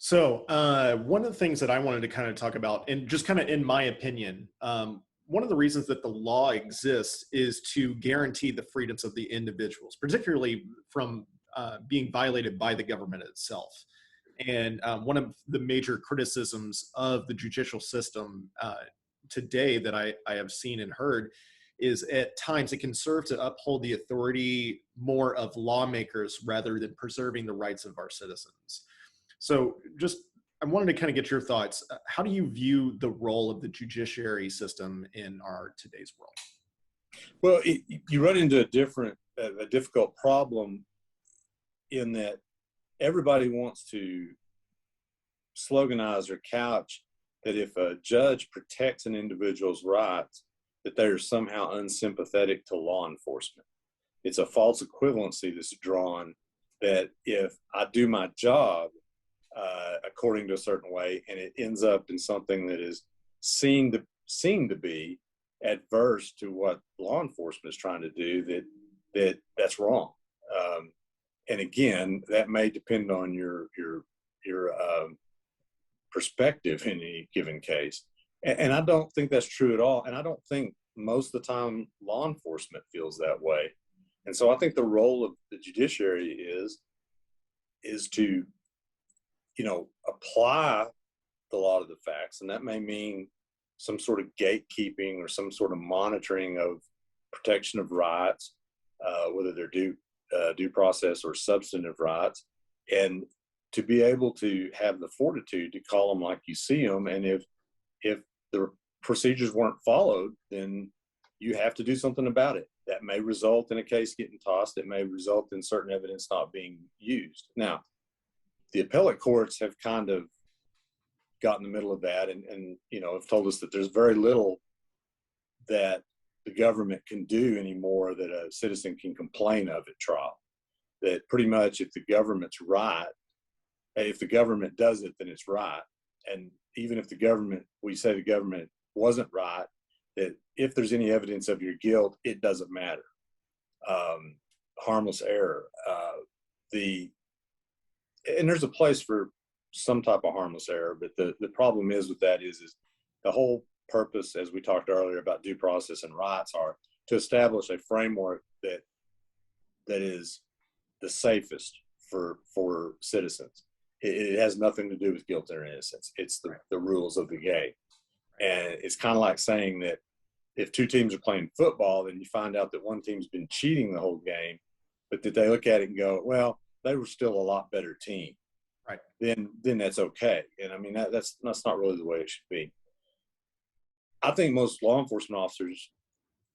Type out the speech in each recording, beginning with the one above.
One of the things that I wanted to kind of talk about, and just kind of in my opinion, one of the reasons that the law exists is to guarantee the freedoms of the individuals, particularly from being violated by the government itself. And one of the major criticisms of the judicial system today that I have seen and heard is at times it can serve to uphold the authority more of lawmakers rather than preserving the rights of our citizens. So just, I wanted to kind of get your thoughts. How do you view the role of the judiciary system in our today's world? Well, you run into a difficult problem in that everybody wants to sloganize or couch that if a judge protects an individual's rights, that they are somehow unsympathetic to law enforcement. It's a false equivalency that's drawn that if I do my job according to a certain way and it ends up in something that is seen to be adverse to what law enforcement is trying to do, that's wrong. And again, that may depend on your perspective in any given case. And I don't think that's true at all. And I don't think most of the time law enforcement feels that way. And so I think the role of the judiciary is to, apply the law to the facts. And that may mean some sort of gatekeeping or some sort of monitoring of protection of rights, whether they're due process or substantive rights, and to be able to have the fortitude to call them like you see them. And if the procedures weren't followed, then you have to do something about it. That may result in a case getting tossed. It may result in certain evidence not being used. Now, the appellate courts have kind of got in the middle of that and have told us that there's very little that the government can do anymore that a citizen can complain of at trial. That pretty much if the government's right, if the government does it, then it's right. And even if we say the government wasn't right, that if there's any evidence of your guilt, it doesn't matter. Harmless error. And there's a place for some type of harmless error, but the problem is with that is the whole purpose, as we talked earlier about due process and rights, are to establish a framework that is the safest for citizens. It has nothing to do with guilt or innocence. It's the rules of the game. And it's kind of like saying that if two teams are playing football, then you find out that one team's been cheating the whole game, but that they look at it and go, well, they were still a lot better team. Right. Then that's okay. And I mean, that's not really the way it should be. I think most law enforcement officers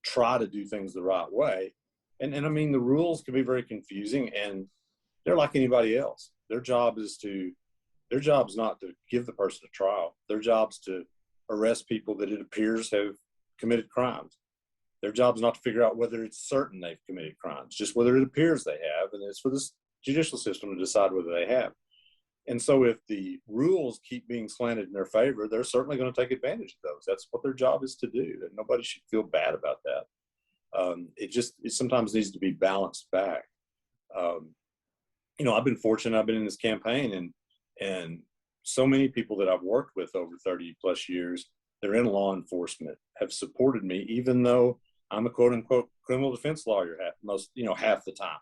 try to do things the right way. And I mean, the rules can be very confusing, and they're like anybody else. Their job is not to give the person a trial. Their job's to arrest people that it appears have committed crimes. Their job is not to figure out whether it's certain they've committed crimes, just whether it appears they have, and it's for the judicial system to decide whether they have. And so if the rules keep being slanted in their favor, they're certainly going to take advantage of those. That's what their job is to do. That nobody should feel bad about that. It sometimes needs to be balanced back. I've been fortunate. I've been in this campaign, and so many people that I've worked with over 30 plus years, they're in law enforcement, have supported me, even though I'm a quote unquote criminal defense lawyer half the time.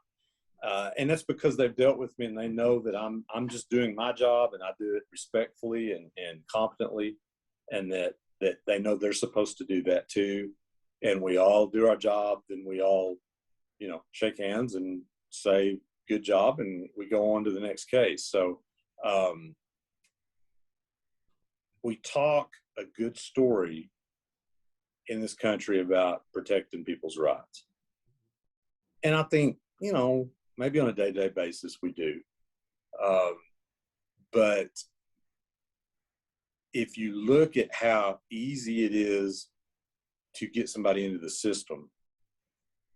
And that's because they've dealt with me and they know that I'm just doing my job and I do it respectfully and competently, and that they know they're supposed to do that too. And we all do our job, then we all, shake hands and say good job, and we go on to the next case. So we talk a good story in this country about protecting people's rights. And I think, maybe on a day-to-day basis we do. But if you look at how easy it is to get somebody into the system,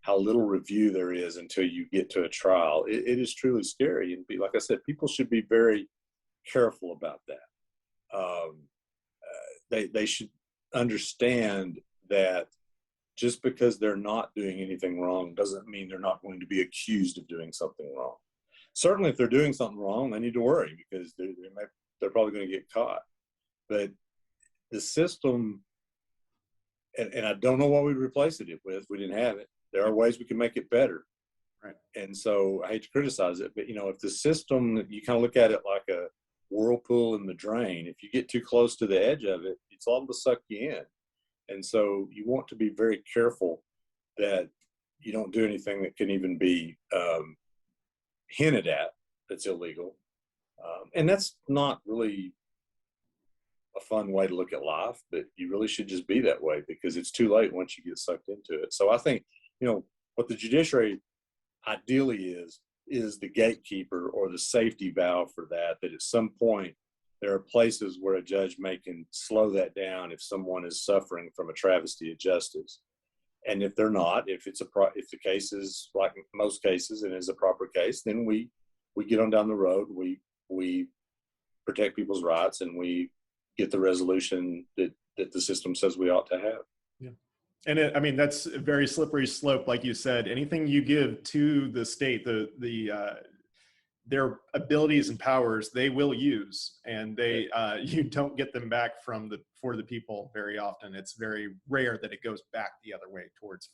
how little review there is until you get to a trial, it is truly scary. And like I said, people should be very careful about that. They should understand that just because they're not doing anything wrong doesn't mean they're not going to be accused of doing something wrong. Certainly, if they're doing something wrong, they need to worry, because there they're probably going to get caught. But the system, and I don't know what we'd replace it with if we didn't have it. There are ways we can make it better. Right. And so I hate to criticize it, but if the system, you kind of look at it like a whirlpool in the drain, if you get too close to the edge of it, it's liable to suck you in. And so you want to be very careful that you don't do anything that can even be hinted at that's illegal. And that's not really a fun way to look at life, but you really should just be that way because it's too late once you get sucked into it. So I think, what the judiciary ideally is the gatekeeper or the safety valve for that at some point there are places where a judge can slow that down if someone is suffering from a travesty of justice. And if they're not, if the case is like most cases and is a proper case, then we get on down the road, we protect people's rights, and we get the resolution that the system says we ought to have. Yeah. And that's a very slippery slope. Like you said, anything you give to the state, their abilities and powers, they will use, and you don't get them back for the people very often. It's very rare that it goes back the other way towards